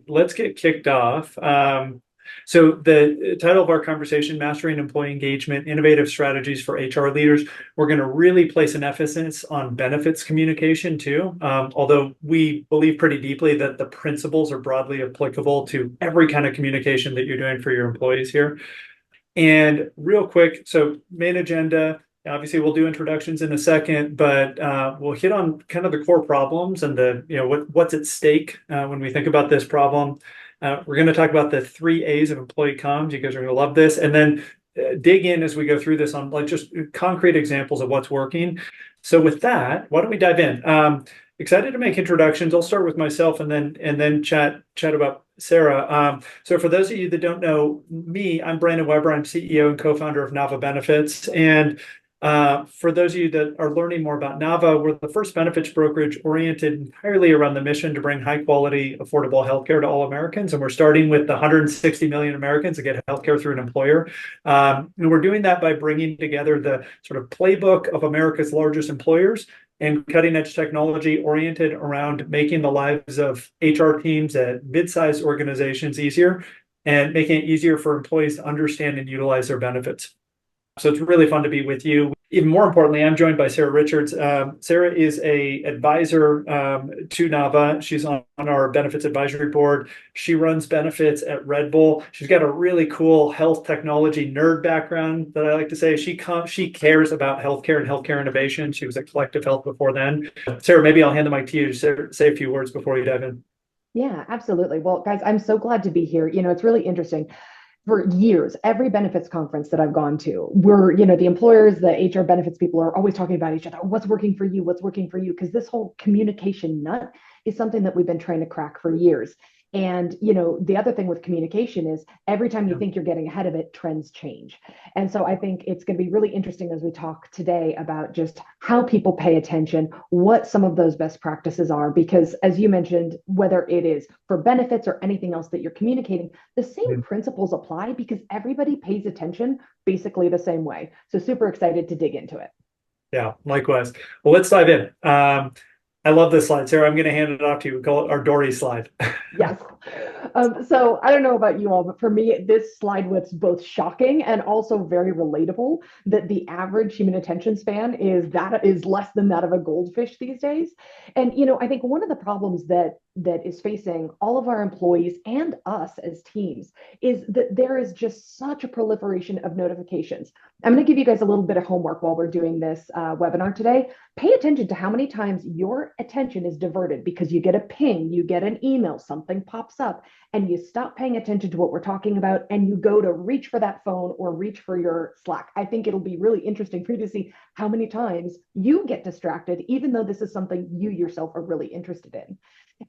let's get kicked off. So the title of our conversation, Mastering Employee Engagement, Innovative Strategies for HR Leaders. We're going to really place an emphasis on benefits communication too, although we believe pretty deeply that the principles are broadly applicable to every kind of communication that you're doing for your employees here. And real quick, so main agenda, obviously we'll do introductions in a second, but we'll hit on kind of the core problems and what's at stake when we think about this problem. We're going to talk about the 3 A's of employee comms. You guys are going to love this. And then dig in as we go through this on like just concrete examples of what's working. So with that, why don't we dive in? Excited to make introductions. I'll start with myself and then chat about Sara. So for those of you that don't know me, I'm Brandon Weber. I'm CEO and co-founder of Nava Benefits. And for those of you that are learning more about Nava, we're the first benefits brokerage oriented entirely around the mission to bring high quality, affordable healthcare to all Americans. And we're starting with the 160 million Americans that get healthcare through an employer. And we're doing that by bringing together the sort of playbook of America's largest employers and cutting edge technology oriented around making the lives of HR teams at mid-sized organizations easier and making it easier for employees to understand and utilize their benefits. So it's really fun to be with you. Even more importantly, I'm joined by Sara Richards. Sara is a advisor to Nava. She's on our benefits advisory board. She runs benefits at Red Bull. She's got a really cool health technology nerd background that I like to say. She cares about healthcare and healthcare innovation. She was at Collective Health before then. Sara, maybe I'll hand the mic to you to say a few words before you dive in. Yeah, absolutely. Well, guys, I'm so glad to be here. It's really interesting. For years, every benefits conference that I've gone to, the employers, the HR benefits people are always talking about each other. What's working for you? What's working for you? Because this whole communication nut is something that we've been trying to crack for years. And, the other thing with communication is every time you think you're getting ahead of it, trends change. And so I think it's going to be really interesting as we talk today about just how people pay attention, what some of those best practices are, because as you mentioned, whether it is for benefits or anything else that you're communicating, the same principles apply because everybody pays attention basically the same way. So super excited to dig into it. Yeah, likewise. Well, let's dive in. I love this slide. Sara, I'm going to hand it off to you. We call it our Dory slide. Yes. So I don't know about you all, but for me, this slide was both shocking and also very relatable that the average human attention span is less than that of a goldfish these days. And, I think one of the problems that is facing all of our employees and us as teams is that there is just such a proliferation of notifications. I'm going to give you guys a little bit of homework while we're doing this webinar today. Pay attention to how many times your attention is diverted because you get a ping, you get an email, something pops up, and you stop paying attention to what we're talking about and you go to reach for that phone or reach for your Slack. I think it'll be really interesting for you to see how many times you get distracted, even though this is something you yourself are really interested in.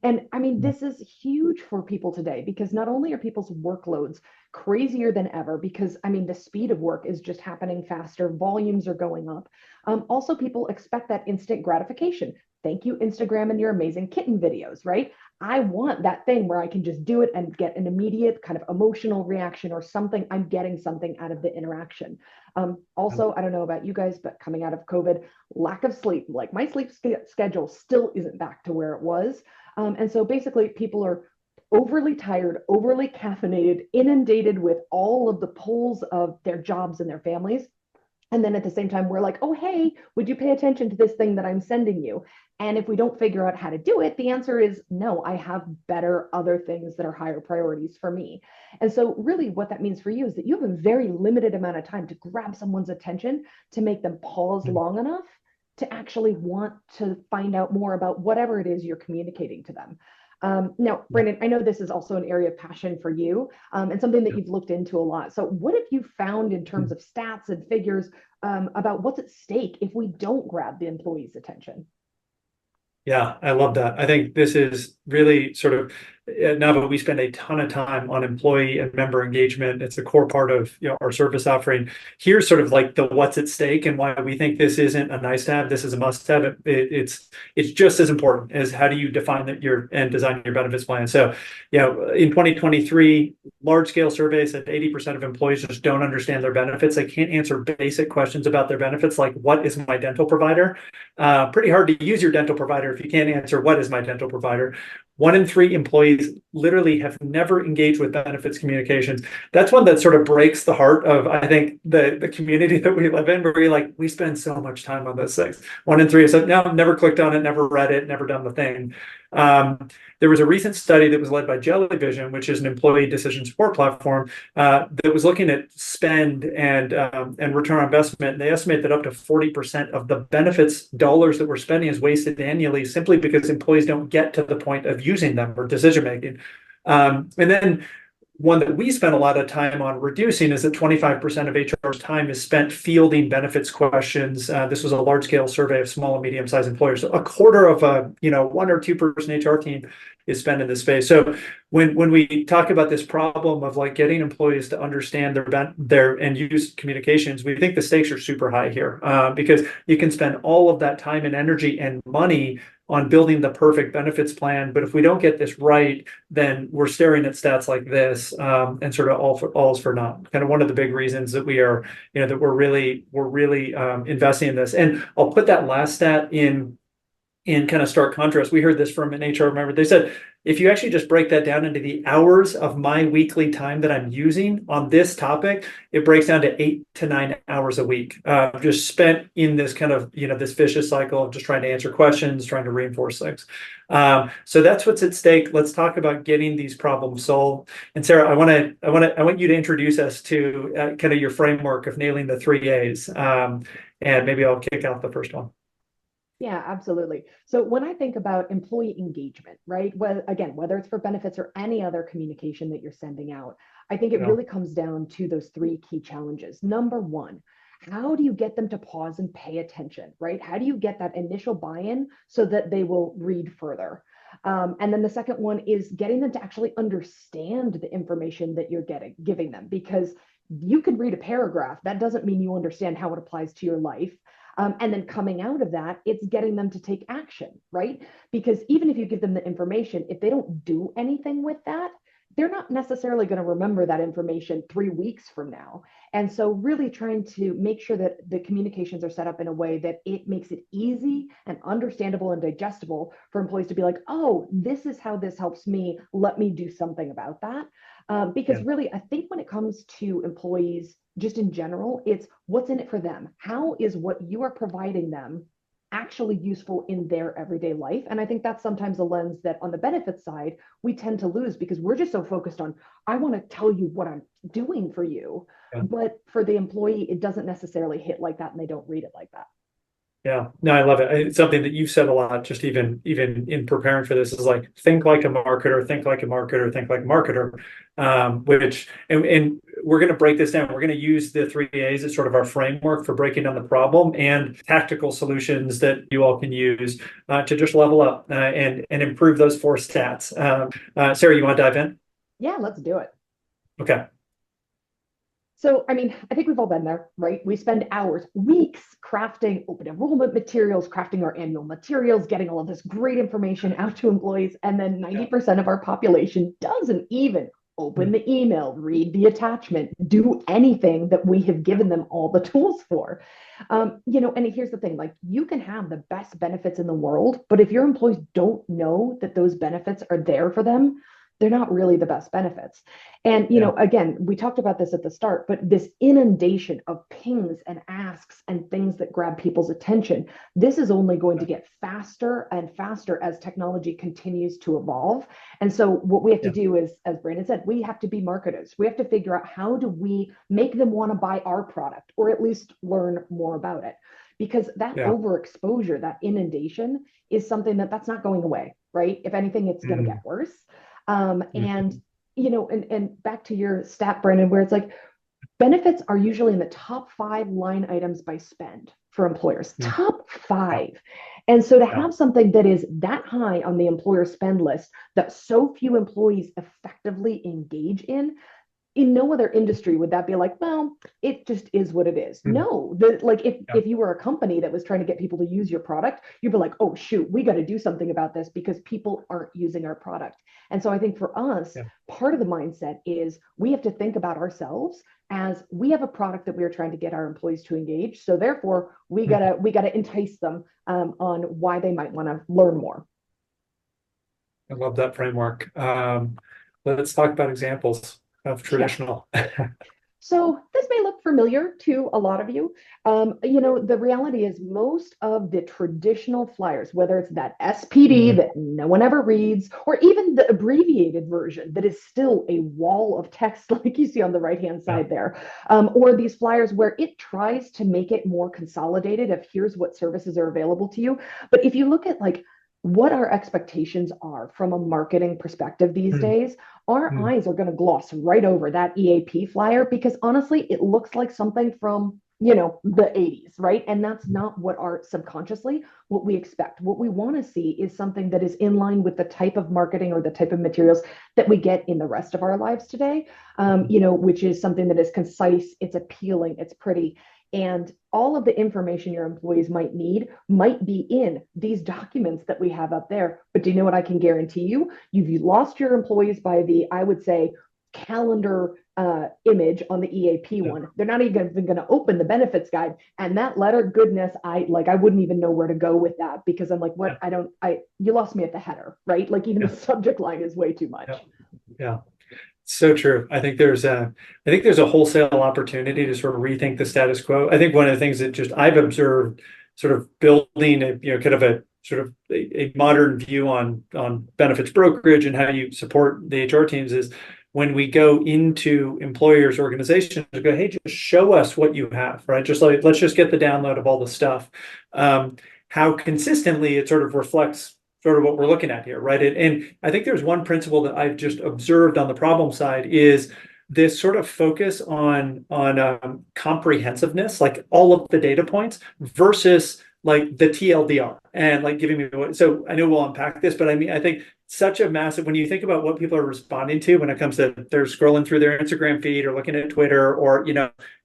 And I mean, this is huge for people today because not only are people's workloads crazier than ever, because I mean, the speed of work is just happening faster, volumes are going up. Also, people expect that instant gratification. Thank you, Instagram, and your amazing kitten videos, right? I want that thing where I can just do it and get an immediate kind of emotional reaction or something. I'm getting something out of the interaction. Also, I don't know about you guys, but coming out of COVID, lack of sleep, like my sleep schedule still isn't back to where it was. And so basically people are overly tired, overly caffeinated, inundated with all of the pulls of their jobs and their families. And then at the same time, we're like, oh, hey, would you pay attention to this thing that I'm sending you? And if we don't figure out how to do it, the answer is no, I have better other things that are higher priorities for me. And so really what that means for you is that you have a very limited amount of time to grab someone's attention, to make them pause long enough to actually want to find out more about whatever it is you're communicating to them. Now, Brandon, I know this is also an area of passion for you and something that you've looked into a lot. So what have you found in terms of stats and figures about what's at stake if we don't grab the employee's attention? Yeah, I love that. I think this is really sort of at Nava, we spend a ton of time on employee and member engagement. It's a core part of our service offering. Here's sort of like the what's at stake and why we think this isn't a nice to have. This is a must have. It's just as important as how do you define that and design your benefits plan. So, in 2023, large scale surveys said 80% of employees just don't understand their benefits. They can't answer basic questions about their benefits, like what is my dental provider? Pretty hard to use your dental provider if you can't answer what is my dental provider. 1 in 3 employees literally have never engaged with benefits communications. That's one that sort of breaks the heart of, I think, the community that we live in, where we're like, we spend so much time on those things. 1 in 3 said, no, never clicked on it, never read it, never done the thing. There was a recent study that was led by Jellyvision, which is an employee decision support platform, that was looking at spend and return on investment. And they estimate that up to 40% of the benefits dollars that we're spending is wasted annually simply because employees don't get to the point of using them or decision making. And then one that we spend a lot of time on reducing is that 25% of HR's time is spent fielding benefits questions. This was a large-scale survey of small and medium-sized employers. So a quarter of a 1 or 2 person HR team is spent in this space. So when we talk about this problem of like getting employees to understand their and use communications, we think the stakes are super high here, because you can spend all of that time and energy and money on building the perfect benefits plan. But if we don't get this right, then we're staring at stats like this, and sort of all's for naught. Kind of one of the big reasons that we are, that we're really investing in this. And I'll put that last stat in kind of stark contrast. We heard this from an HR member. They said, if you actually just break that down into the hours of my weekly time that I'm using on this topic, it breaks down to 8 to 9 hours a week, just spent in this kind of, this vicious cycle of just trying to answer questions, trying to reinforce things. So that's what's at stake. Let's talk about getting these problems solved. And Sara, I want you to introduce us to kind of your framework of nailing the 3 A's. And maybe I'll kick out the first one. Yeah, absolutely. So when I think about employee engagement, right? Well, again, whether it's for benefits or any other communication that you're sending out, I think it really comes down to those 3 key challenges. Number one, how do you get them to pause and pay attention, right? How do you get that initial buy-in so that they will read further? And then the second one is getting them to actually understand the information that you're giving them, because you could read a paragraph. That doesn't mean you understand how it applies to your life. And then coming out of that, it's getting them to take action, right? Because even if you give them the information, if they don't do anything with that, they're not necessarily going to remember that information 3 weeks from now. And so really trying to make sure that the communications are set up in a way that it makes it easy and understandable and digestible for employees to be like, oh, this is how this helps me. Let me do something about that. Because really, I think when it comes to employees, just in general, it's what's in it for them. How is what you are providing them actually useful in their everyday life? And I think that's sometimes a lens that on the benefits side, we tend to lose because we're just so focused on, I want to tell you what I'm doing for you. Yeah. But for the employee, it doesn't necessarily hit like that and they don't read it like that. Yeah, no, I love it. It's something that you've said a lot, just even in preparing for this, is like, think like a marketer, think like a marketer, think like a marketer. And we're going to break this down. We're going to use the 3 A's as sort of our framework for breaking down the problem and tactical solutions that you all can use to just level up and improve those 4 stats. Sara, you want to dive in? Yeah, let's do it. Okay. So, I mean, I think we've all been there, right? We spend hours, weeks crafting open enrollment materials, crafting our annual materials, getting all of this great information out to employees. And then 90% of our population doesn't even open the email, read the attachment, do anything that we have given them all the tools for. And here's the thing, like, you can have the best benefits in the world, but if your employees don't know that those benefits are there for them, they're not really the best benefits. And, again, we talked about this at the start, but this inundation of pings and asks and things that grab people's attention, this is only going to get faster and faster as technology continues to evolve. And so what we have to do is, as Brandon said, we have to be marketers. We have to figure out, how do we make them want to buy our product, or at least learn more about it? Because that overexposure, that inundation, is something that's not going away, right? If anything, it's going to get worse. And back to your stat, Brandon, where it's like, benefits are usually in the top 5 line items by spend for employers, top 5. And so to have something that is that high on the employer spend list that so few employees effectively engage in no other industry would that be like, well, it just is what it is. No, if you were a company that was trying to get people to use your product, you'd be like, oh, shoot, we got to do something about this because people aren't using our product. And so I think for us, part of the mindset is we have to think about ourselves as we have a product that we are trying to get our employees to engage. So therefore, we gotta entice them on why they might want to learn more. I love that framework. Let's talk about examples of Yeah. traditional. So this may look familiar to a lot of you. The reality is most of the traditional flyers, whether it's that SPD Mm, that no one ever reads, or even the abbreviated version that is still a wall of text like you see on the right-hand yeah. side there, or these flyers where it tries to make it more consolidated of here's what services are available to you. But if you look at like what our expectations are from a marketing perspective these Mm, days, our mm, eyes are going to gloss right over that EAP flyer because honestly, it looks like something from, the 80s, right? And that's not what our subconsciously what we expect. What we want to see is something that is in line with the type of marketing or the type of materials that we get in the rest of our lives today, which is something that is concise, it's appealing, it's pretty. And all of the information your employees might need might be in these documents that we have up there. But do you know what I can guarantee you? You've lost your employees by the, I would say, calendar image on the EAP yeah, one. They're not even going to open the benefits guide. And that letter, goodness, I wouldn't even know where to go with that because I'm like, yeah, what? You lost me at the header, right? Like even the yeah, subject line is way too yeah, much. yeah. So true. I think there's a wholesale opportunity to sort of rethink the status quo. I think one of the things that just I've observed sort of building a, kind of a sort of a modern view on benefits brokerage and how you support the HR teams is when we go into employers, organizations, to go, hey, just show us what you have, right? Just like let's just get the download of all the stuff. Um, how consistently it sort of reflects sort of what we're looking at here, right? And I think there's one principle that I've just observed on the problem side is this sort of focus on comprehensiveness, like all of the data points versus like the TLDR and like giving me what. So I know we'll unpack this, but I mean, I think such a massive when you think about what people are responding to when it comes to they're scrolling through their Instagram feed or looking at Twitter or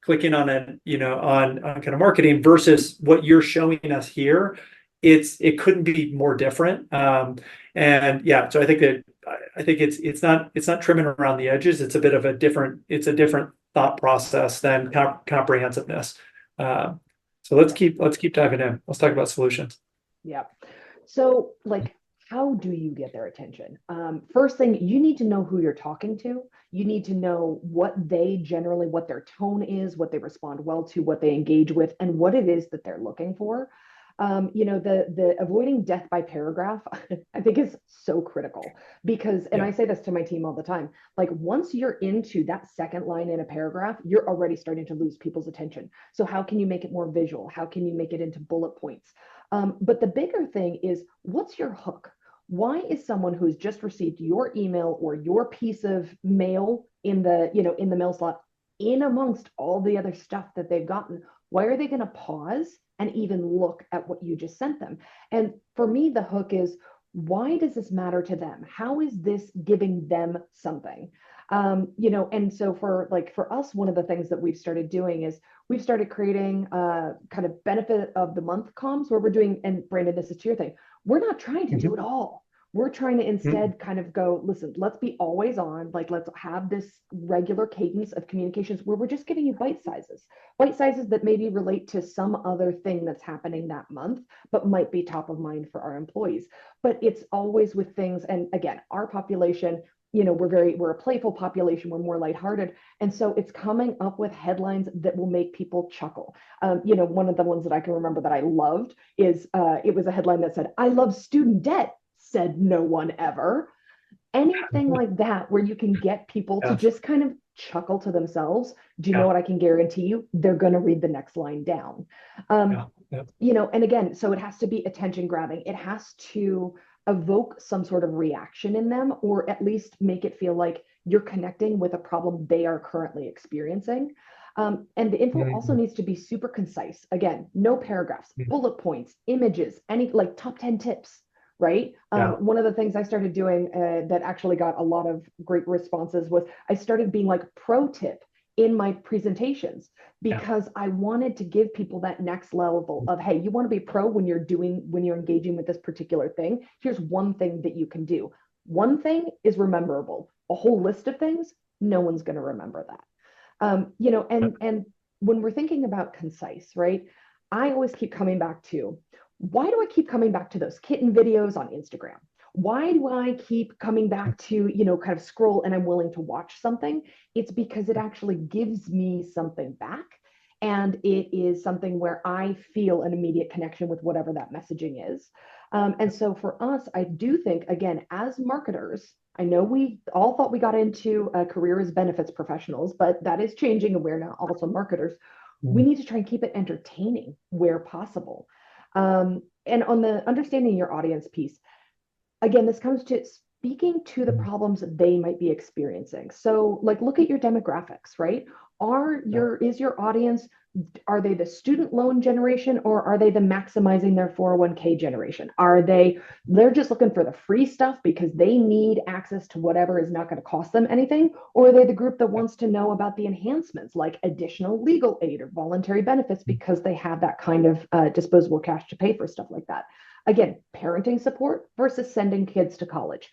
clicking on on kind of marketing versus what you're showing us here, it couldn't be more different. And yeah, so I think it's not trimming around the edges. It's a bit of a different thought process than comprehensiveness. So let's keep diving in. Let's talk about solutions. Yeah. So, like, how do you get their attention? First thing, you need to know who you're talking to. You need to know what their tone is, what they respond well to, what they engage with, and what it is that they're looking for. The avoiding death by paragraph, I think is so critical because, and Yeah. I say this to my team all the time, like once you're into that second line in a paragraph, you're already starting to lose people's attention. So how can you make it more visual? How can you make it into bullet points? But the bigger thing is what's your hook? Why is someone who's just received your email or your piece of mail in the mail slot in amongst all the other stuff that they've gotten, why are they going to pause and even look at what you just sent them? And for me, the hook is why does this matter to them? How is this giving them something? And so for us, one of the things that we've started doing is we've started creating kind of benefit of the month comms where we're doing, and Brandon, this is to your thing, we're not trying to do Mhm. it all. We're trying to Mhm. instead kind of go, listen, let's be always on, like let's have this regular cadence of communications where we're just giving you bite sizes that maybe relate to some other thing that's happening that month, but might be top of mind for our employees. But it's always with things, and again, our population, we're a playful population, we're more lighthearted, and so it's coming up with headlines that will make people chuckle. One of the ones that I can remember that I loved is it was a headline that said, I love student debt, said no one ever. Anything like that where you can get people to Yes. just kind of chuckle to themselves. Do you know Yeah. what I can guarantee you? They're going to read the next line down. um, Yeah. Yeah. and again, so it has to be attention grabbing. It has to evoke some sort of reaction in them, or at least make it feel like you're connecting with a problem they are currently experiencing. And the info also Mhm. needs to be super concise. Again, no paragraphs, bullet points, images, any like top 10 tips, right? Yeah. One of the things I started doing that actually got a lot of great responses was I started being like pro tip in my presentations Yeah. because I wanted to give people that next level of, hey, you want to be pro when you're engaging with this particular thing. Here's one thing that you can do. One thing is rememberable. A whole list of things, no one's going to remember that. Yeah. And when we're thinking about concise, right? I always keep coming back to why do I keep coming back to those kitten videos on Instagram? Why do I keep coming back to, kind of scroll and I'm willing to watch something? It's because it actually gives me something back. And it is something where I feel an immediate connection with whatever that messaging is. And so for us, I do think, again, as marketers, I know we all thought we got into a career as benefits professionals, but that is changing and we're now also marketers. We Mm. need to try and keep it entertaining where possible. And on the understanding your audience piece, again, this comes to speaking to the Mm. problems that they might be experiencing. So, like, look at your demographics, right? Yeah. Is your audience, are they the student loan generation or are they the maximizing their 401k generation? They're just looking for the free stuff because they need access to whatever is not going to cost them anything? Or are they the group that wants to know about the enhancements like additional legal aid or voluntary benefits because they have that kind of disposable cash to pay for stuff like that? Again, parenting support versus sending kids to college.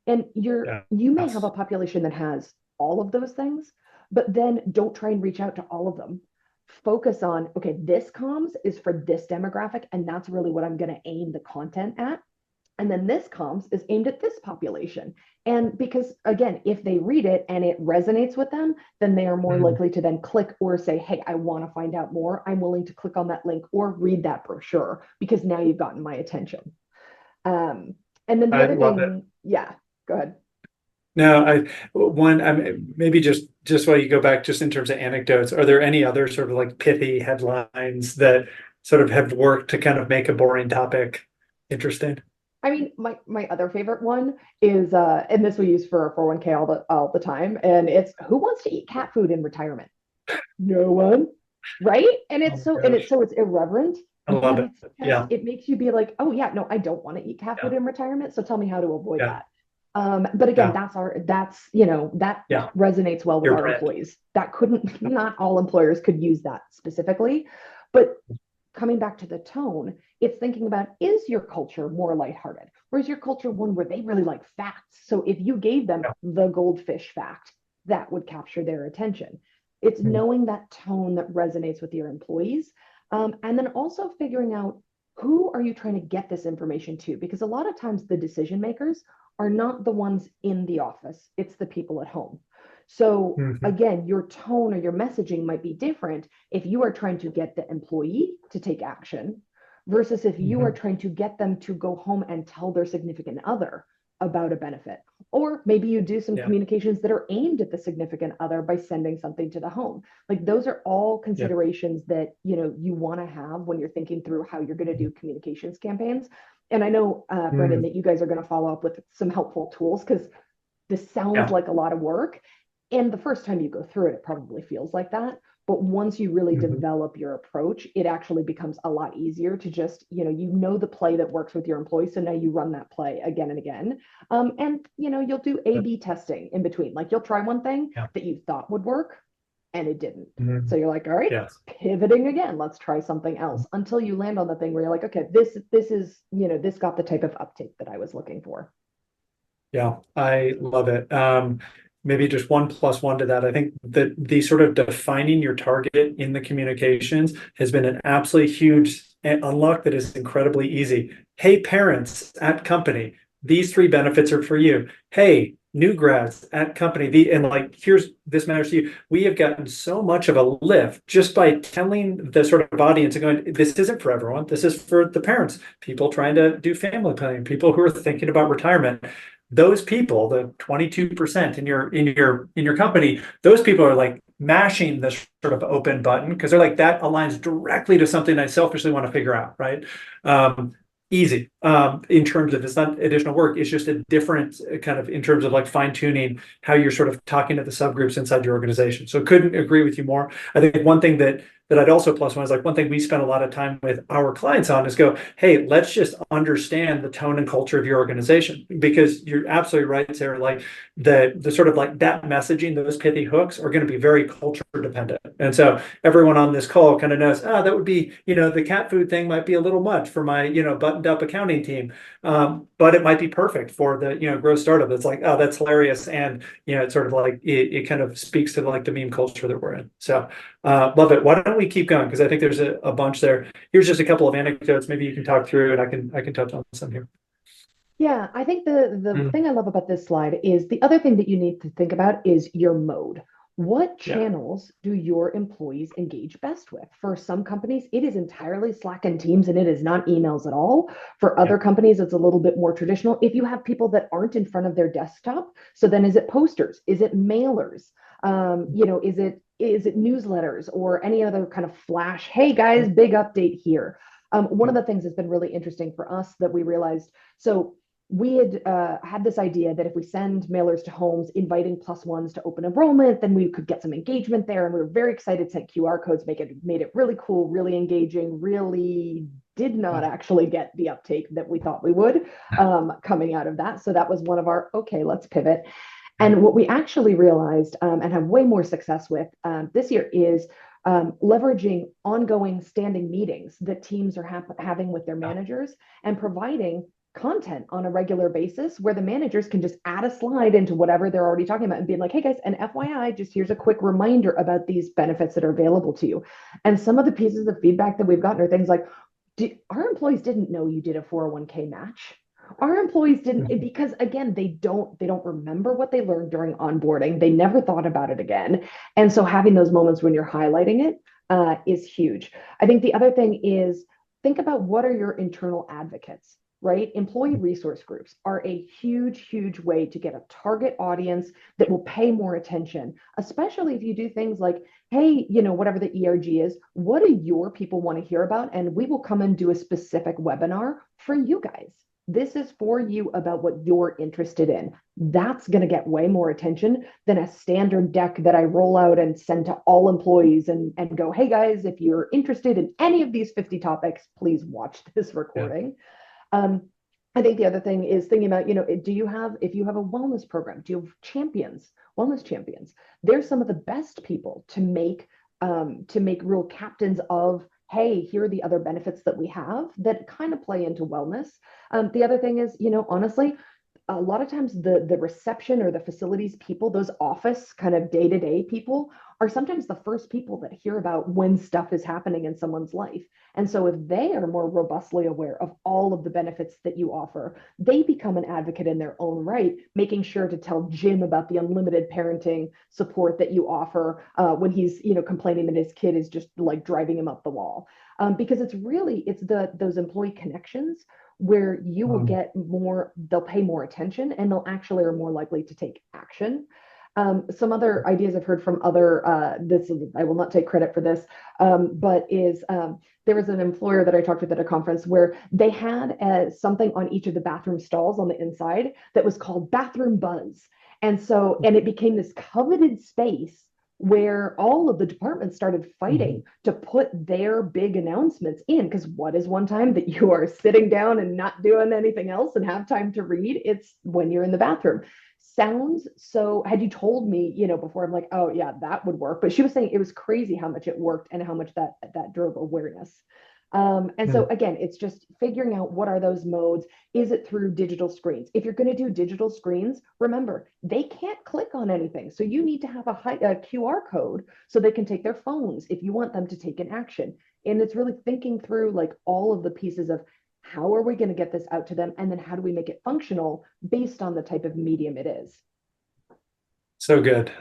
And Yeah. you may have a Yes. population that has all of those things, but then don't try and reach out to all of them. Focus on, okay, this comms is for this demographic, and that's really what I'm going to aim the content at. And then this comms is aimed at this population. And because, again, if they read it and it resonates with them, then they are more Mm. likely to then click or say, hey, I want to find out more. I'm willing to click on that link or read that brochure because now you've gotten my attention. Um, and then the I other love it. thing, yeah, go ahead. No, I mean, maybe just while you go back, just in terms of anecdotes, are there any other sort of like pithy headlines that sort of have worked to kind of make a boring topic interesting? I mean, my other favorite one is and this we use for 401k all the time, and it's who wants to eat cat food in retirement? No one, right? And Oh it's my so and it's gosh, so it's irreverent, I love but it. it's just Yeah, it makes you be like, oh yeah, no, I don't want to eat cat food yeah, in retirement, so tell me how to avoid yeah, that. But again, yeah, that yeah. resonates well with Your our brand. employees. That couldn't not all employers could use that specifically, but coming back to the tone, it's thinking about, is your culture more lighthearted? Or is your culture one where they really like facts? So if you gave them Yeah. the goldfish fact, that would capture their attention. It's Mm. knowing that tone that resonates with your employees. And then also figuring out, who are you trying to get this information to? Because a lot of times the decision makers are not the ones in the office, it's the people at home. So Mhm. again, your tone or your messaging might be different if you are trying to get the employee to take action versus if you are Mhm. trying to get them to go home and tell their significant other about a benefit. Or maybe you do some Yeah, communications that are aimed at the significant other by sending something to the home. Like those are all yeah. considerations that you want to have when you're thinking through how you're going to do communications campaigns. And I know, Brendan, Mm. that you guys are going to follow up with some helpful tools because this sounds Yeah. like a lot of work. And the first time you go through it, it probably feels like that. But once you really Mhm. develop your approach, it actually becomes a lot easier to just, you know the play that works with your employees. So now you run that play again and again. And, you'll do A B testing in between. Like you'll try one thing Yeah. that you thought would work and it didn't. So Mhm. you're like, all right, Yes. pivoting again, let's try something else until you land on the thing where you're like, okay, this is, this got the type of uptake that I was looking for. Yeah, I love it. Maybe just one plus one to that. I think that the sort of defining your target in the communications has been an absolutely huge unlock that is incredibly easy. Hey, parents at company, these three benefits are for you. Hey, new grads at company, and like, here's this matters to you. We have gotten so much of a lift just by telling the sort of audience and going, this isn't for everyone. This is for the parents, people trying to do family planning, people who are thinking about retirement. Those people, the 22% in your company, those people are like mashing the sort of open button because they're like, that aligns directly to something I selfishly want to figure out, right? Easy in terms of, it's not additional work, it's just a different kind of, in terms of like fine tuning how you're sort of talking to the subgroups inside your organization. So couldn't agree with you more. I think one thing that I'd also plus one is like, one thing we spend a lot of time with our clients on is go, hey, let's just understand the tone and culture of your organization, because you're absolutely right, Sarah. Like the sort of like that messaging, those pithy hooks are going to be very culture dependent. And so everyone on this call kind of knows, that would be, the cat food thing might be a little much for my, buttoned up accounting team. But it might be perfect for the, growth startup. It's like, oh, that's hilarious. And, it's sort of like, it kind of speaks to like the meme culture that we're in. So love it. Why don't we keep going? Because I think there's a bunch there. Here's just a couple of anecdotes. Maybe you can talk through, and I can touch on some here. Yeah, I think the Mm, thing I love about this slide is the other thing that you need to think about is your mode. What yeah. channels do your employees engage best with? For some companies, it is entirely Slack and Teams, and it is not emails at all. For Yeah. other companies, it's a little bit more traditional. If you have people that aren't in front of their desktop, so then is it posters? Is it mailers? Is it newsletters or any other kind of flash? Hey guys, big update here. One Yeah. of the things that's been really interesting for us that we realized. So we had this idea that if we send mailers to homes inviting plus ones to open enrollment, then we could get some engagement there. And we were very excited, sent QR codes, made it really cool, really engaging, really did not actually get the uptake that we thought we would coming out of that. So that was one of our, okay, let's pivot. Yeah. And what we actually realized and have way more success with this year is leveraging ongoing standing meetings that teams are having with their managers and providing content on a regular basis where the managers can just add a slide into whatever they're already talking about and being like, hey guys, and FYI, just here's a quick reminder about these benefits that are available to you. And some of the pieces of feedback that we've gotten are things like, our employees didn't know you did a 401k match. Our employees didn't, because again, they don't remember what they learned during onboarding. They never thought about it again. And so having those moments when you're highlighting it is huge. I think the other thing is think about what are your internal advocates, right? Employee resource groups are a huge, huge way to get a target audience that will pay more attention, especially if you do things like, hey, whatever the ERG is, what do your people want to hear about? And we will come and do a specific webinar for you guys. This is for you about what you're interested in. That's going to get way more attention than a standard deck that I roll out and send to all employees and go, hey guys, if you're interested in any of these 50 topics, please watch this Yeah. recording. Um, I think the other thing is thinking about, if you have a wellness program, do you have champions, wellness champions? They're some of the best people to make real captains of, hey, here are the other benefits that we have that kind of play into wellness. The other thing is, honestly, a lot of times the reception or the facilities people, those office kind of day-to-day people, are sometimes the first people that hear about when stuff is happening in someone's life. And so if they are more robustly aware of all of the benefits that you offer, they become an advocate in their own right, making sure to tell Jim about the unlimited parenting support that you offer when he's complaining that his kid is just like driving him up the wall. Because it's those employee connections where you will Um, get more, they'll pay more attention and they'll actually are more likely to take action. Some other ideas I've heard from other, I will not take credit for this, but there was an employer that I talked with at a conference where they had something on each of the bathroom stalls on the inside that was called bathroom buzz. And it became this coveted space where all of the departments started fighting to put their big announcements in. Because what is one time that you are sitting down and not doing anything else and have time to read? It's when you're in the bathroom. Sounds so, had you told me, before, I'm like, oh yeah, that would work. But she was saying it was crazy how much it worked and how much that drove awareness. And so mm, again, it's just figuring out what are those modes. Is it through digital screens? If you're going to do digital screens, remember they can't click on anything. So you need to have a QR code so they can take their phones if you want them to take an action. And it's really thinking through like all of the pieces of how are we going to get this out to them? And then how do we make it functional based on the type of medium it is? So good.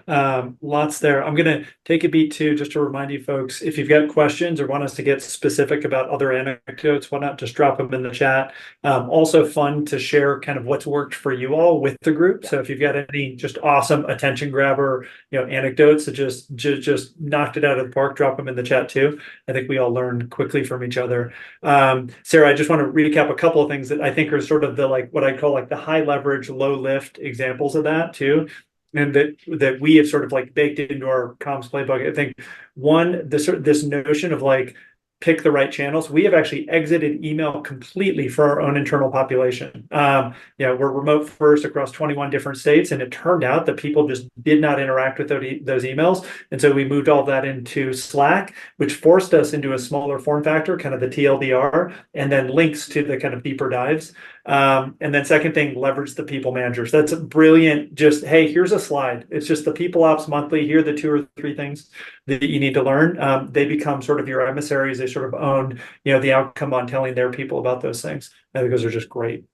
Lots there. I'm going to take a beat too, just to remind you folks, if you've got questions or want us to get specific about other anecdotes, why not just drop them in the chat? Also fun to share kind of what's worked for you all with the group. Yeah. So if you've got any just awesome attention grabber, anecdotes that just knocked it out of the park, drop them in the chat too. I think we all learn quickly from each other. Sarah, I just want to recap a couple of things that I think are sort of the like what I call like the high leverage, low lift examples of that too, and that we have sort of like baked into our comms playbook. I think one, this notion of like pick the right channels. We have actually exited email completely for our own internal population. We're remote first across 21 different states, and it turned out that people just did not interact with those emails. And so we moved all that into Slack, which forced us into a smaller form factor, kind of the TLDR, and then links to the kind of deeper dives. And then second thing, leverage the people managers. That's brilliant. Just, hey, here's a slide. It's just the people ops monthly. Here are the 2 or 3 things that you need to learn. They become sort of your emissaries. They sort of own, the outcome on telling their people about those things. I think those are just great.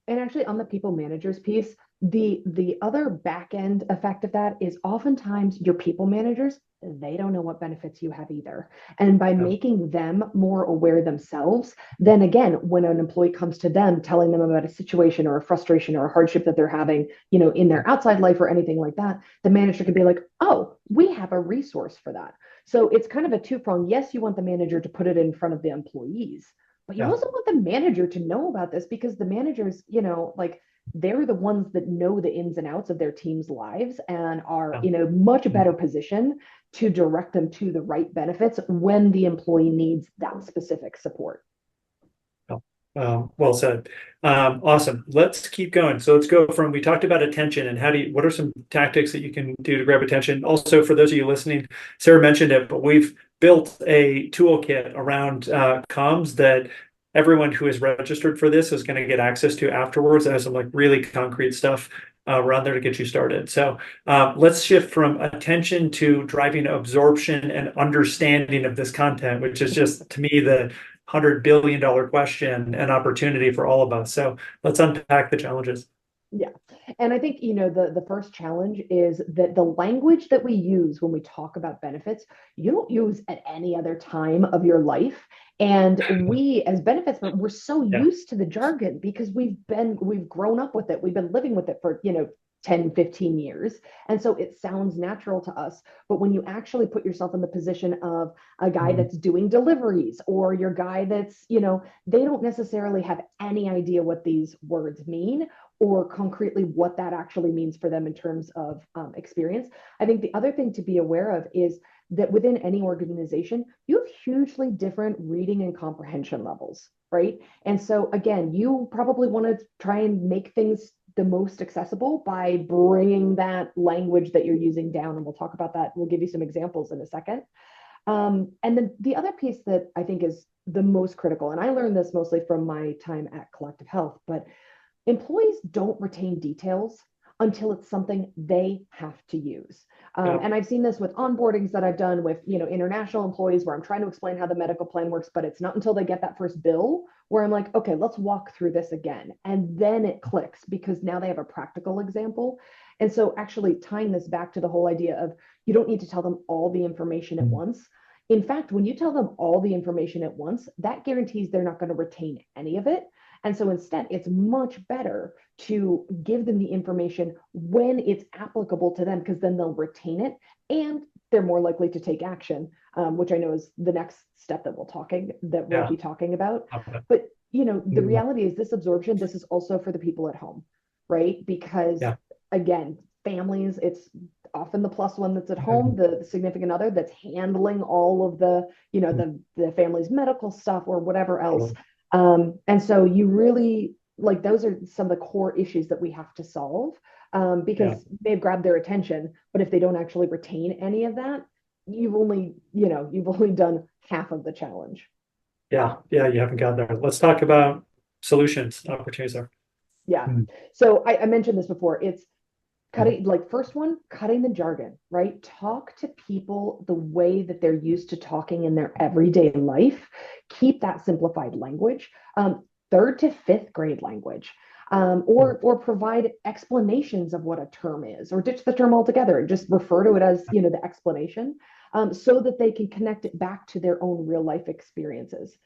And actually, on the people managers piece, the other back end effect of that is oftentimes your people managers, they don't know what benefits you have either. And by Yeah. making them more aware themselves, then again, when an employee comes to them telling them about a situation or a frustration or a hardship that they're having, in their outside life or anything like that, the manager can be like, oh, we have a resource for that. So it's kind of a two-pronged. Yes, you want the manager to put it in front of the employees, but you Yeah. also want the manager to know about this because the managers, like they're the ones that know the ins and outs of their team's lives and are Yeah. in a much Mm. better position to direct them to the right benefits when the employee needs that specific support. Oh, well said. Awesome. Let's keep going. So let's go from, we talked about attention and what are some tactics that you can do to grab attention? Also, for those of you listening, Sarah mentioned it, but we've built a toolkit around comms that everyone who is registered for this is going to get access to afterwards. It has some like really concrete stuff around there to get you started. So let's shift from attention to driving absorption and understanding of this content, which is just to me the $100 billion question and opportunity for all of us. So let's unpack the challenges. Yeah. And I think, the first challenge is that the language that we use when we talk about benefits, you don't use at any other time of your life. And we as benefits, but we're so Yeah. used to the jargon because we've grown up with it. We've been living with it for, 10, 15 years. And so it sounds natural to us. But when you actually put yourself in the position of a guy Mhm. that's doing deliveries or your guy that's, they don't necessarily have any idea what these words mean or concretely what that actually means for them in terms of experience. I think the other thing to be aware of is that within any organization, you have hugely different reading and comprehension levels, right? And so, again, you probably want to try and make things the most accessible by bringing that language that you're using down. And we'll talk about that. We'll give you some examples in a second. And then the other piece that I think is the most critical, and I learned this mostly from my time at Collective Health, but employees don't retain details until it's something they have to use. Yeah. And I've seen this with onboardings that I've done with, international employees where I'm trying to explain how the medical plan works, but it's not until they get that first bill where I'm like, okay, let's walk through this again. And then it clicks because now they have a practical example. And so actually tying this back to the whole idea of you don't need to tell them all the information at Mhm. once. In fact, when you tell them all the information at once, that guarantees they're not going to retain any of it. And so instead, it's much better to give them the information when it's applicable to them, because then they'll retain it and they're more likely to take action, which I know is the next step that we'll Yeah. be talking about. Okay. But the Mhm. reality is this absorption, this is also for the people at home, right? Because Yeah. again, families, it's often the plus one that's at home, Mhm. the significant other that's handling all of the, the family's medical stuff or whatever else. Totally. And so you really like those are some of the core issues that we have to solve Yeah. because they've grabbed their attention, but if they don't actually retain any of that, you've only done half of the challenge. Yeah. Yeah. You haven't got there. Let's talk about solutions, opportunities there. Yeah. Mhm. So I mentioned this before. It's Mhm. cutting, like first one, cutting the jargon, right? Talk to people the way that they're used to talking in their everyday life. Keep that simplified language. Third to fifth grade language. Mhm. Or provide explanations of what a term is, or ditch the term altogether and just refer to it as the explanation, so that they can connect it back to their own real life experiences.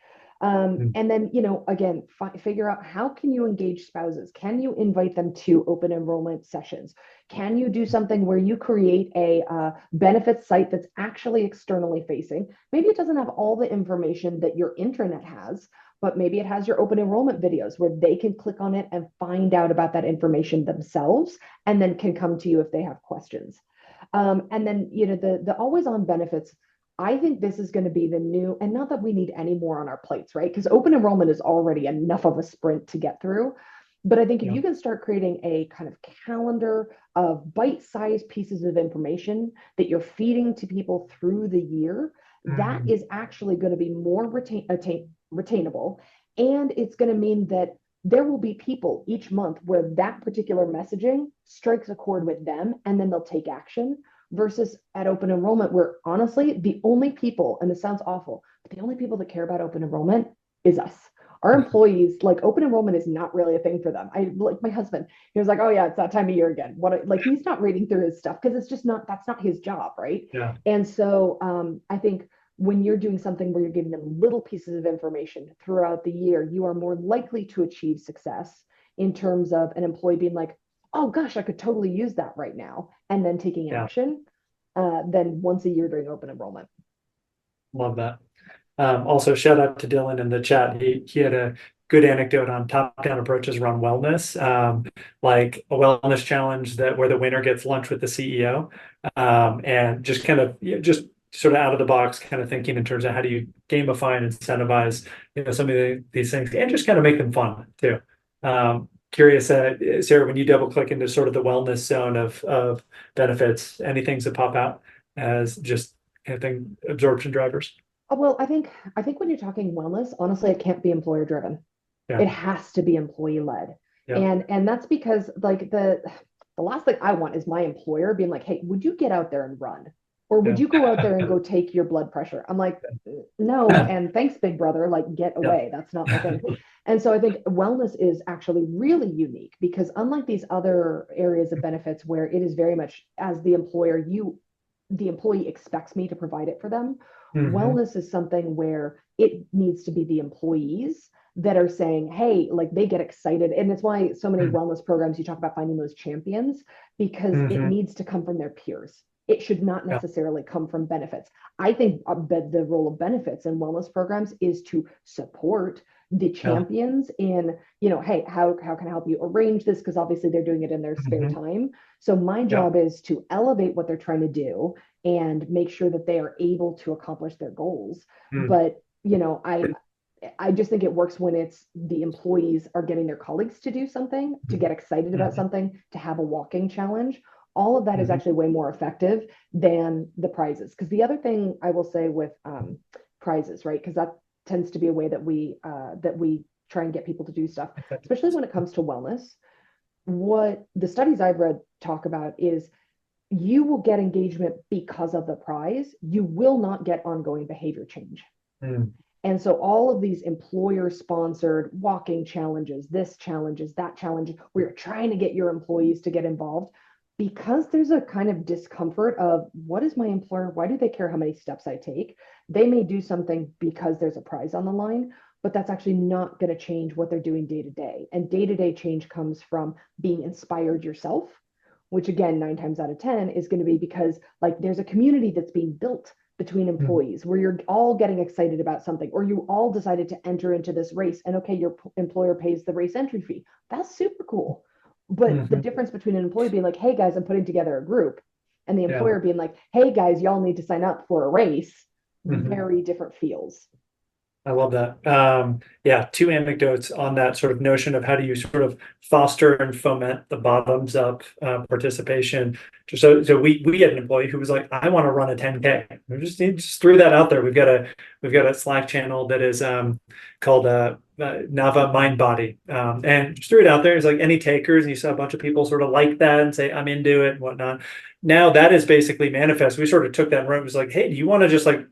Mhm. And then, again, figure out how can you engage spouses? Can you invite them to open enrollment sessions? Can you do something where you create a benefits site that's actually externally facing? Maybe it doesn't have all the information that your intranet has, but maybe it has your open enrollment videos where they can click on it and find out about that information themselves and then can come to you if they have questions. And then, the always on benefits. I think this is going to be the new, and not that we need any more on our plates, right? Because open enrollment is already enough of a sprint to get through. But I think if Yeah. you can start creating a kind of calendar of bite-sized pieces of information that you're feeding to people through the year, that Mhm. is actually going to be more retainable. And it's going to mean that there will be people each month where that particular messaging strikes a chord with them and then they'll take action versus at open enrollment, where honestly, the only people, and this sounds awful, but the only people that care about open enrollment is us. Our employees, like open enrollment is not really a thing for them. I like my husband, he was like, oh yeah, it's that time of year again. Like he's not reading through his stuff because it's just not, that's not his job, right? Yeah. And so I think when you're doing something where you're giving them little pieces of information throughout the year, you are more likely to achieve success in terms of an employee being like, oh gosh, I could totally use that right now, and then taking Yeah. action than once a year during open enrollment. Love that. Also, shout out to Dylan in the chat. He had a good anecdote on top-down approaches around wellness, like a wellness challenge that where the winner gets lunch with the CEO, and just kind of just sort of out of the box kind of thinking in terms of how do you gamify and incentivize some of these things and just kind of make them fun too. Curious, Sarah, when you double click into sort of the wellness zone of benefits, any things that pop out as just kind of thing absorption drivers? Oh, well, I think when you're talking wellness, honestly, it can't be employer driven. Yeah. It has to be employee led. Yeah. And that's because like the last thing I want is my employer being like, "Hey, would you get out there and run? Or would Yeah. you go out there and go take your blood pressure?" I'm like, "No, and thanks, big brother, like get Yeah. away. That's not my thing." And so I think wellness is actually really unique because unlike these other areas of benefits where it is very much as the employer, the employee expects me to provide it for them. Mhm. Wellness is something where it needs to be the employees that are saying, hey, like they get excited. And it's why so many wellness programs, you talk about finding those champions, because it Mhm. needs to come from their peers. It should not Yeah. necessarily come from benefits. I think the role of benefits in wellness programs is to support the Yeah. champions in, hey, how can I help you arrange this? Because obviously they're doing it in their spare Mhm. time. So my Yeah. job is to elevate what they're trying to do and make sure that they are able to accomplish their goals. Mm. But, I just think it works when it's the employees are getting their colleagues to do something, to get excited about Mhm. something, to have a walking challenge. All of that is Mhm. actually way more effective than the prizes. Because the other thing I will say with prizes, right? Because that tends to be a way that we try and get people to do stuff, especially when it comes to wellness. What the studies I've read talk about is you will get engagement because of the prize. You will not get ongoing behavior change. Mm. And so all of these employer sponsored walking challenges, this challenges, that challenge, where you're trying to get your employees to get involved because there's a kind of discomfort of what is my employer? Why do they care how many steps I take? They may do something because there's a prize on the line, but that's actually not going to change what they're doing day to day. And day to day change comes from being inspired yourself, which again, 9 times out of 10 is going to be because like there's a community that's being built between Mm. employees where you're all getting excited about something, or you all decided to enter into this race and okay, your employer pays the race entry fee. That's super cool. But the Mhm. difference between an employee being like, hey guys, I'm putting together a group, and the Yeah. employer being like, hey guys, y'all need to sign up for a race, Mhm. very different feels. I love that. Yeah, two anecdotes on that sort of notion of how do you sort of foster and foment the bottoms up participation. So we had an employee who was like, I want to run a 10K. He just threw that out there. We've got a Slack channel that is called Nava Mind Body, and just threw it out there. It's like any takers, and you saw a bunch of people sort of like that and say I'm into it and whatnot. Now that is basically manifest. We sort of took that and it was like, hey, do you want to just like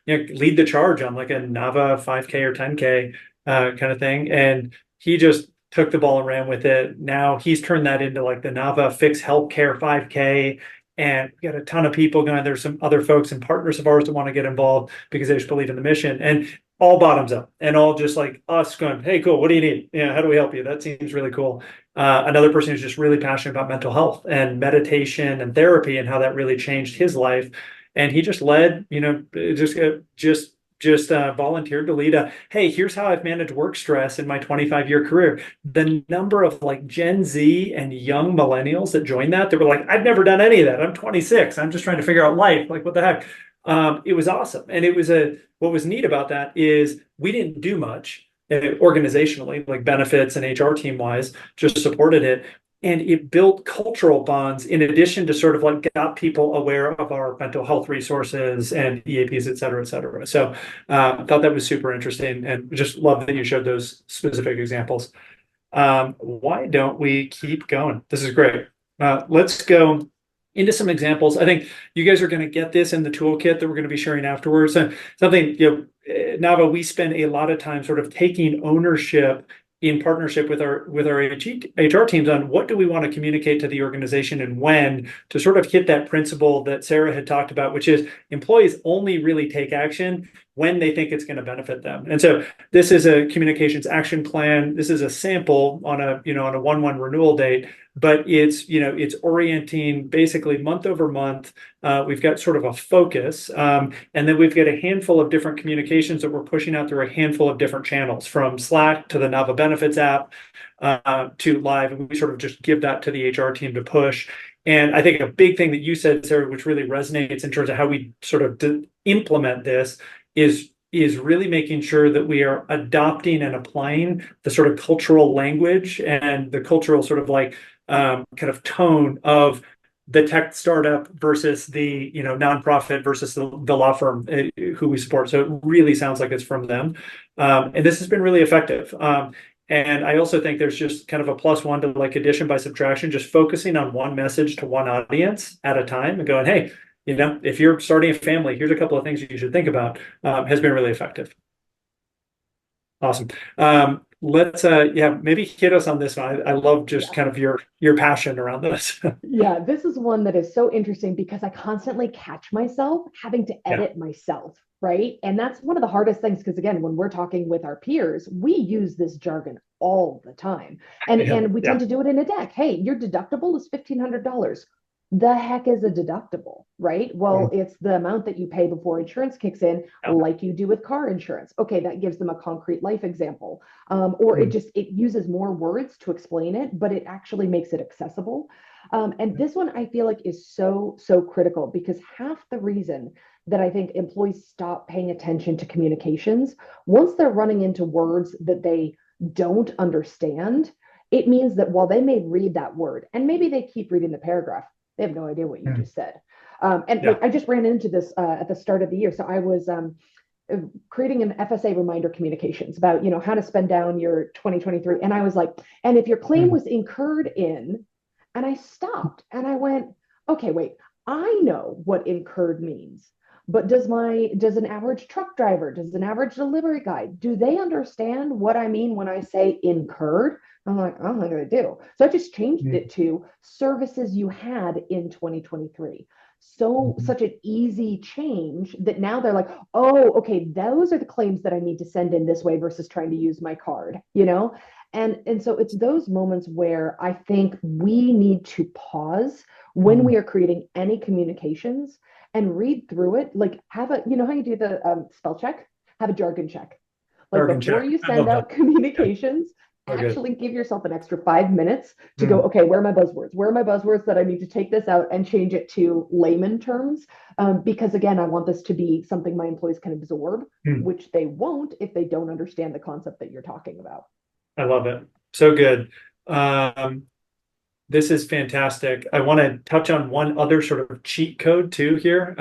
lead the charge on like a Nava 5K or 10K kind of thing. And he just took the ball and ran with it. Now he's turned that into like the Nava Fix Healthcare 5K. And we got a ton of people going. There's some other folks and partners of ours that want to get involved because they just believe in the mission. And all bottoms up and all just like us going, hey, cool, what do you need? Yeah, how do we help you? That seems really cool. Another person who's just really passionate about mental health and meditation and therapy and how that really changed his life, and he just led, just volunteered to lead a, hey, here's how I've managed work stress in my 25-year career. The number of like Gen Z and young millennials that joined that were like, I've never done any of that. I'm 26. I'm just trying to figure out life. Like, what the heck? It was awesome. And what was neat about that is we didn't do much organizationally, like benefits and HR team wise, just supported it, and it built cultural bonds in addition to sort of like got people aware of our mental health resources and EAPs, et cetera, et cetera. So I thought that was super interesting and just love that you showed those specific examples. Why don't we keep going? This is great. Let's go into some examples. I think you guys are going to get this in the toolkit that we're going to be sharing afterwards. And something, Nava, we spend a lot of time sort of taking ownership in partnership with our HR teams on what do we want to communicate to the organization and when, to sort of hit that principle that Sara had talked about, which is employees only really take action when they think it's going to benefit them. And so this is a communications action plan. This is a sample on a 1/1 renewal date, but it's orienting basically month over month. We've got sort of a focus, and then we've got a handful of different communications that we're pushing out through a handful of different channels, from Slack to the Nava Benefits app to live, and we sort of just give that to the HR team to push. And I think a big thing that you said, Sara, which really resonates in terms of how we sort of implement this is really making sure that we are adopting and applying the sort of cultural language and the cultural sort of like kind of tone of the tech startup versus the nonprofit versus the law firm who we support. So it really sounds like it's from them, and this has been really effective. And I also think there's just kind of a +1 to like addition by subtraction, just focusing on one message to one audience at a time and going, hey, if you're starting a family, here's a couple of things you should think about, has been really effective. Awesome. Let's maybe hit us on this one. I love just kind of your passion around this. Yeah, this is one that is so interesting because I constantly catch myself having to edit myself, right? And that's one of the hardest things because again, when we're talking with our peers, we use this jargon all the time. And we tend to do it in a deck. Hey, your deductible is $1,500. The heck is a deductible, right? Well, it's the amount that you pay before insurance kicks in, like you do with car insurance. Okay, that gives them a concrete life example. Or it uses more words to explain it, but it actually makes it accessible. And this one I feel like is so critical because half the reason that I think employees stop paying attention to communications, once they're running into words that they don't understand, it means that while they may read that word and maybe they keep reading the paragraph, they have no idea what you just said. Like, I just ran into this at the start of the year. So I was creating an FSA reminder communications about, how to spend down your 2023. And I was like, and if your claim was incurred in, and I stopped and I went, okay, wait, I know what incurred means. But does an average truck driver, does an average delivery guy, do they understand what I mean when I say incurred? I'm like, I don't think they do. So I just changed it to services you had in 2023. So such an easy change that now they're like, oh, okay, those are the claims that I need to send in this way versus trying to use my card, And so it's those moments where I think we need to pause when we are creating any communications and read through it. Like have how you do the spell check, have a jargon check. Like before you send out communications, actually give yourself an extra 5 minutes to go, okay, where are my buzzwords? Where are my buzzwords that I need to take this out and change it to layman terms? Because again, I want this to be something my employees can absorb, which they won't if they don't understand the concept that you're talking about. I love it. So good. This is fantastic. I want to touch on one other sort of cheat code too here.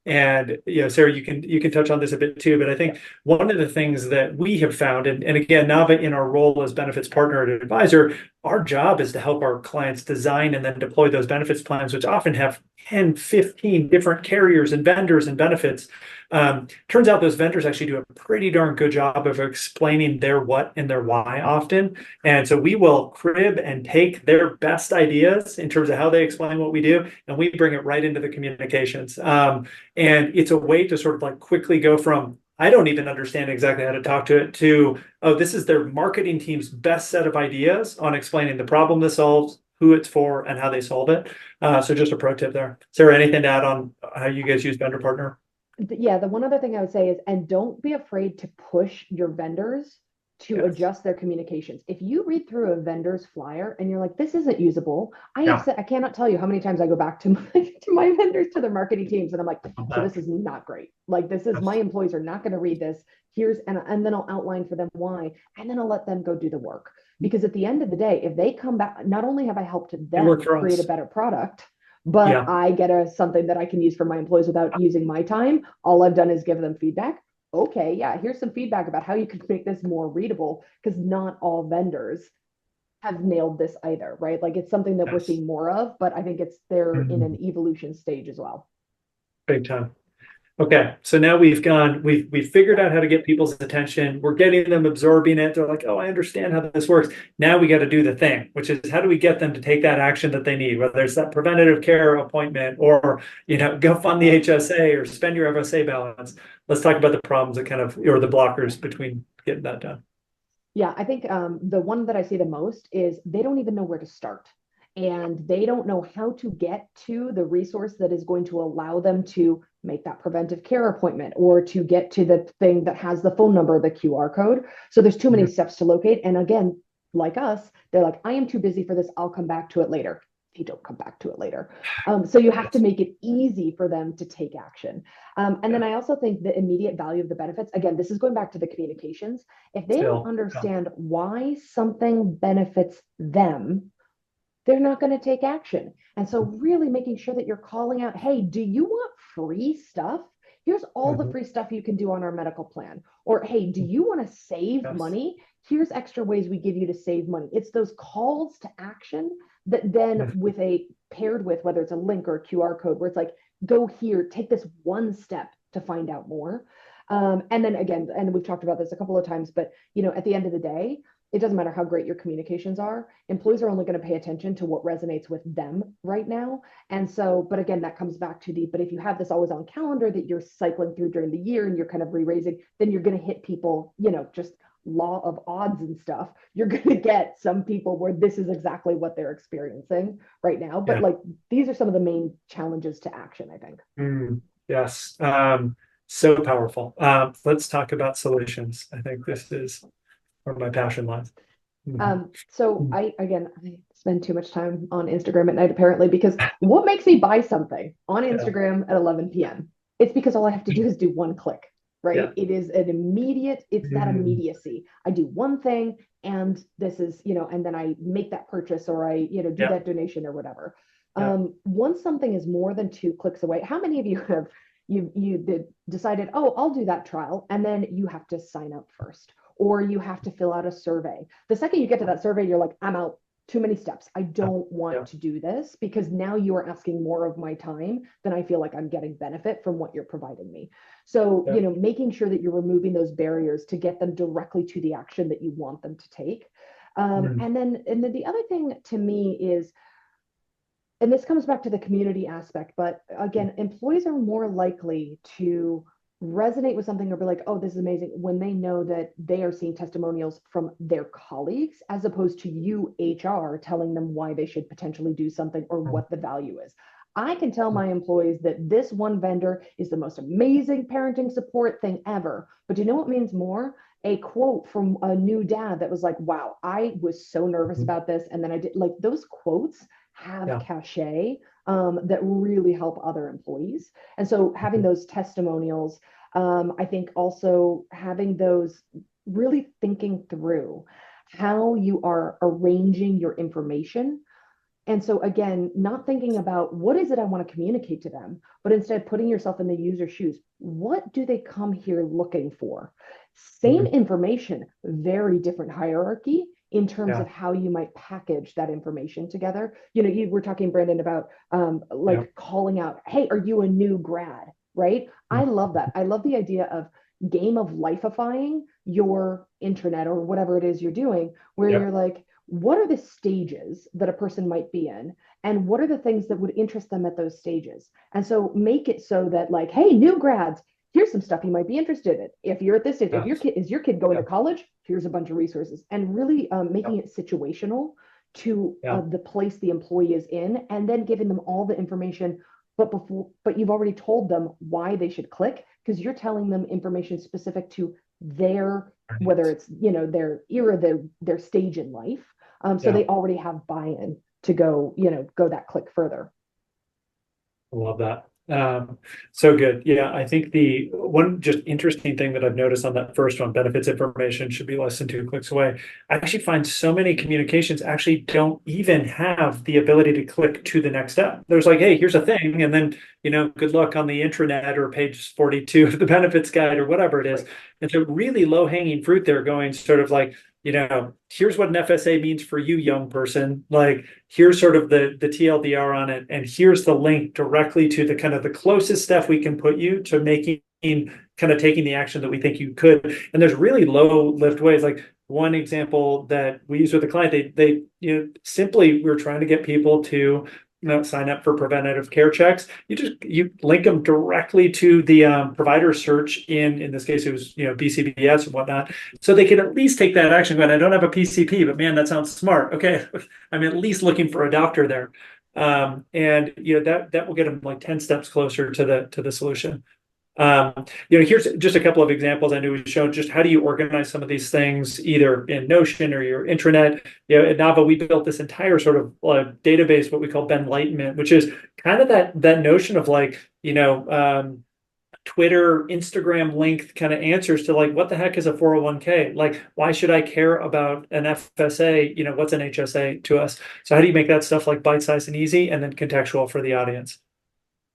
And Sara, you can touch on this a bit too, but I think one of the things that we have found, and again, Nava in our role as benefits partner and advisor, our job is to help our clients design and then deploy those benefits plans, which often have 10, 15 different carriers and vendors and benefits. Turns out those vendors actually do a pretty darn good job of explaining their what and their why often. And so we will crib and take their best ideas in terms of how they explain what we do, and we bring it right into the communications. And it's a way to sort of like quickly go from, I don't even understand exactly how to talk to it, to, oh, this is their marketing team's best set of ideas on explaining the problem this solves, who it's for, and how they solve it. So just a pro tip there. Sara, anything to add on how you guys use vendor partner? Yeah, the one other thing I would say is, and don't be afraid to push your vendors to adjust their communications. If you read through a vendor's flyer and you're like, this isn't usable, I cannot tell you how many times I go back to my vendors, to their marketing teams, and I'm like, so this is not great. Like, this is, my employees are not going to read this. And then I'll outline for them why, and then I'll let them go do the work. Because at the end of the day, if they come back, not only have I helped them create a better product, but I get something that I can use for my employees without using my time. All I've done is give them feedback. Okay, yeah, here's some feedback about how you can make this more readable, because not all vendors have nailed this either, right? Like it's something that we're Yes. seeing more of, but I think it's they're in an Mhm. evolution stage as well. Big time. Okay, so now we've figured out how to get people's attention. We're getting them absorbing it. They're like, oh, I understand how this works. Now we got to do the thing, which is how do we get them to take that action that they need, whether it's that preventative care appointment or, go fund the HSA or spend your FSA balance. Let's talk about the problems that or the blockers between getting that done. Yeah, I think the one that I see the most is they don't even know where to start. And they don't know how to get to the resource that is going to allow them to make that preventive care appointment or to get to the thing that has the phone number, the QR code. So there's too many Mhm. steps to locate. And again, like us, they're like, I am too busy for this. I'll come back to it later. They don't come back to it later. So you have to Yes. make it easy for them to take action. And then Yeah. I also think the immediate value of the benefits, again, this is going back to the communications. If they don't Still. Yeah. understand why something benefits them, they're not going to take action. And so, really making sure that you're calling out, hey, do you want free stuff? Here's all the Mhm. free stuff you can do on our medical plan. Or, hey, do you want to save Yes. money? Here's extra ways we give you to save money. It's those calls to action that then, Mhm. with a paired with whether it's a link or a QR code, where it's like, go here, take this one step to find out more. And then again, and we've talked about this a couple of times, but at the end of the day, it doesn't matter how great your communications are. Employees are only going to pay attention to what resonates with them right now. And so, but again, that comes back to but if you have this always on calendar that you're cycling through during the year and you're kind of re-raising, then you're going to hit people, just law of odds and stuff. You're going to get some people where this is exactly what they're experiencing right now. But Yeah. like, these are some of the main challenges to action, I think. Yes. So powerful. Let's talk about solutions. I think this is where my passion lies. Mhm. So I spend too much time on Instagram at night apparently because what makes me buy something on Yeah. Instagram at 11 p.m.? It's because all I have to do is do one click, right? Yeah. It's that Mm. immediacy. I do one thing and this is, and then I make that purchase or I, do Yeah. that donation or whatever. Yeah. Once something is more than 2 clicks away, how many of you have decided, oh, I'll do that trial, and then you have to sign up first, or you have to fill out a survey. The second you get to that survey, you're like, I'm out. Too many steps. I don't want Yeah. to do this because now you are asking more of my time than I feel like I'm getting benefit from what you're providing me. So, Yeah. making sure that you're removing those barriers to get them directly to the action that you want them to take. Mm. And then the other thing to me is, and this comes back to the community aspect, but again, employees are more likely to resonate with something or be like, oh, this is amazing when they know that they are seeing testimonials from their colleagues as opposed to you, HR, telling them why they should potentially do something or what the value is. I can tell my employees that this one vendor is the most amazing parenting support thing ever. But do you know what means more? A quote from a new dad that was like, wow, I was so nervous Mhm. about this. And then I did like those quotes have Yeah. cachet that really help other employees. And so having Mhm. those testimonials, I think also having those really thinking through how you are arranging your information. And so again, not thinking about what is it I want to communicate to them, but instead putting yourself in the user's shoes. What do they come here looking for? Same Mhm. information, very different hierarchy in terms Yeah. of how you might package that information together. You were talking, Brandon, about Yeah. like calling out, hey, are you a new grad? Right? I love that. I love the idea of game of lifeifying your intranet or whatever it is you're doing, where Yeah. you're like, what are the stages that a person might be in and what are the things that would interest them at those stages, and so make it so that like, hey, new grads, here's some stuff you might be interested in if you're at this stage. If Yeah. your kid going Yeah. to college, here's a bunch of resources, and really Yeah. making it situational to Yeah. the place the employee is in and then giving them all the information, but you've already told them why they should click because you're telling them information specific to their, whether Right. it's their era, their stage in life. So Yeah. they already have buy-in to go that click further. I love that. So good. Yeah, I think the one just interesting thing that I've noticed on that first one, benefits information should be less than 2 clicks away. I actually find so many communications actually don't even have the ability to click to the next step. There's like, hey, here's a thing, and then good luck on the intranet or page 42 of the benefits guide or whatever it is. Right. It's a really low hanging fruit there, going sort of like, here's what an FSA means for you, young person. Like, here's sort of the TLDR on it, and here's the link directly to the kind of the closest step we can put you to making kind of taking the action that we think you could. And there's really low lift ways. Like one example that we use with a client, they simply we're trying to get people to sign up for preventative care checks. You link them directly to the provider search in this case it was BCBS and whatnot, so they can at least take that action. Going, I don't have a PCP, but man, that sounds smart. Okay, I'm at least looking for a doctor there, and that will get them like 10 steps closer to the solution. Here's just a couple of examples. I know we've shown just how do you organize some of these things either in Notion or your intranet. At Nava, we built this entire sort of database, what we call Benlightenment, which is kind of that notion of like, Twitter, Instagram linked kind of answers to like, what the heck is a 401k? Like, why should I care about an FSA? What's an HSA to us? So how do you make that stuff like bite-sized and easy and then contextual for the audience?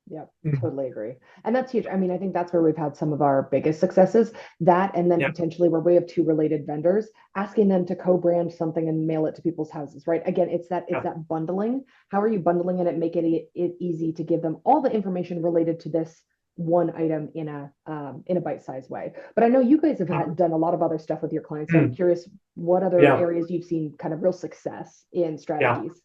Yep, totally agree. And that's huge. I mean, I think that's where we've had some of our biggest successes. That and then potentially where we have two related vendors, asking them to co-brand something and mail it to people's houses, right? Again, it's that bundling. How are you bundling it and make it easy to give them all the information related to this one item in a bite-sized way? But I know you guys have done a lot of other stuff with your clients. So I'm curious what other areas you've seen kind of real success in strategies.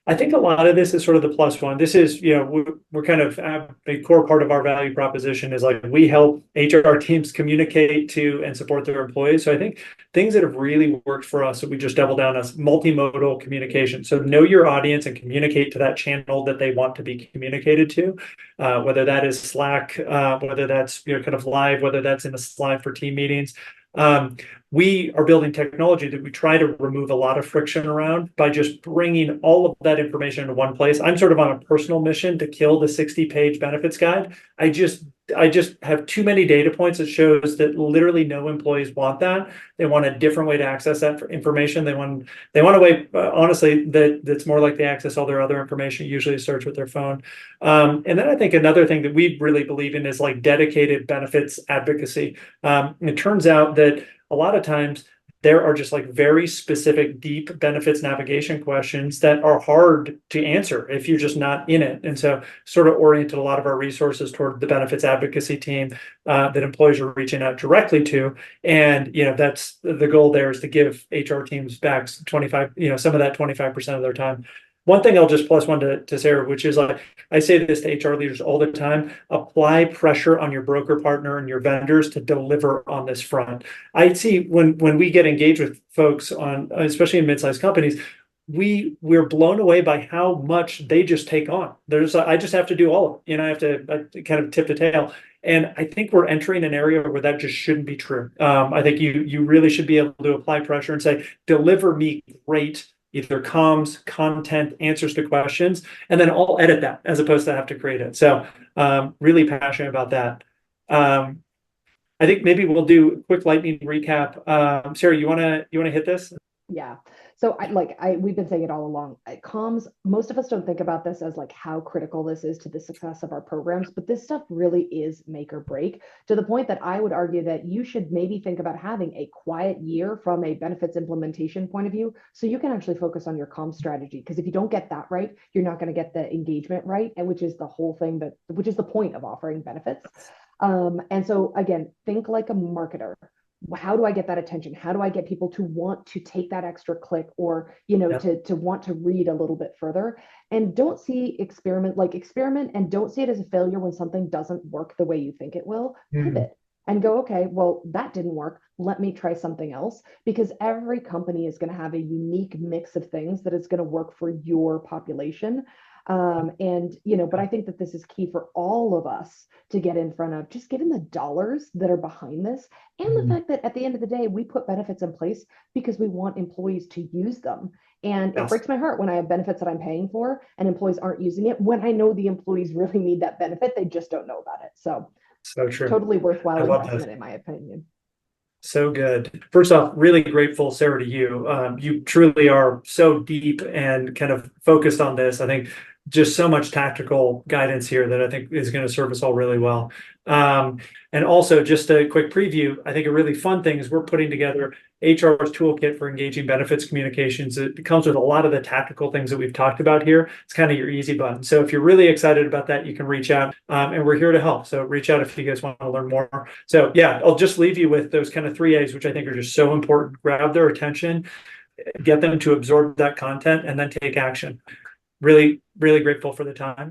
I think a lot of this is sort of the plus one. This is, we're kind of a core part of our value proposition is like we help HR teams communicate to and support their employees. So I think things that have really worked for us that we just double down as multimodal communication. So know your audience and communicate to that channel that they want to be communicated to, whether that is Slack, whether that's kind of live, whether that's in a slide for team meetings. We are building technology that we try to remove a lot of friction around by just bringing all of that information into one place. I'm sort of on a personal mission to kill the 60-page benefits guide. I just have too many data points that shows that literally no employees want that. They want a different way to access that for information. They want a way, honestly, that's more like they access all their other information, usually search with their phone. And then I think another thing that we really believe in is like dedicated benefits advocacy. It turns out that a lot of times there are just like very specific, deep benefits navigation questions that are hard to answer if you're just not in it. And so sort of oriented a lot of our resources toward the benefits advocacy team that employees are reaching out directly to. And, that's the goal there is to give HR teams back 25, some of that 25% of their time. One thing I'll just plus one to Sara, which is like, I say this to HR leaders all the time, apply pressure on your broker partner and your vendors to deliver on this front. I see when we get engaged with folks on, especially in mid-sized companies, we're blown away by how much they just take on. I just have to do all of it. I have to kind of tip the tail. And I think we're entering an area where that just shouldn't be true. I think you really should be able to apply pressure and say, deliver me great either comms, content, answers to questions, and then I'll edit that as opposed to have to create it. So really passionate about that. I think maybe we'll do a quick lightning recap. Sara, you wanna hit this? Yeah. So we've been saying it all along. Comms, most of us don't think about this as like how critical this is to the success of our programs, but this stuff really is make or break, to the point that I would argue that you should maybe think about having a quiet year from a benefits implementation point of view, so you can actually focus on your comm strategy. Because if you don't get that right, you're not going to get the engagement right, and which is the whole thing, which is the point of offering benefits. And so again, think like a marketer. How do I get that attention? How do I get people to want to take that extra click, or to want to read a little bit further? And don't see experiment and don't see it as a failure when something doesn't work the way you think it will. Pivot and go, okay, well, that didn't work, let me try something else, because every company is going to have a unique mix of things that is going to work for your population. But I think that this is key for all of us to get in front of, just given the dollars that are behind this, and the fact that at the end of the day, we put benefits in place because we want employees to use them. And it breaks my heart when I have benefits that I'm paying for and employees aren't using it, when I know the employees really need that benefit. They just don't know about it. So true. Totally worthwhile investment, in my opinion. So good. First off, really grateful, Sara, to you. You truly are so deep and kind of focused on this. I think just so much tactical guidance here that I think is going to serve us all really well. And also, just a quick preview, I think a really fun thing is we're putting together HR's toolkit for engaging benefits communications. It comes with a lot of the tactical things that we've talked about here. It's kind of your easy button. So if you're really excited about that, you can reach out, and we're here to help. So reach out if you guys want to learn more. So yeah, I'll just leave you with those kind of 3 A's, which I think are just so important. Grab their attention, get them to absorb that content, and then take action. Really, really grateful for the time.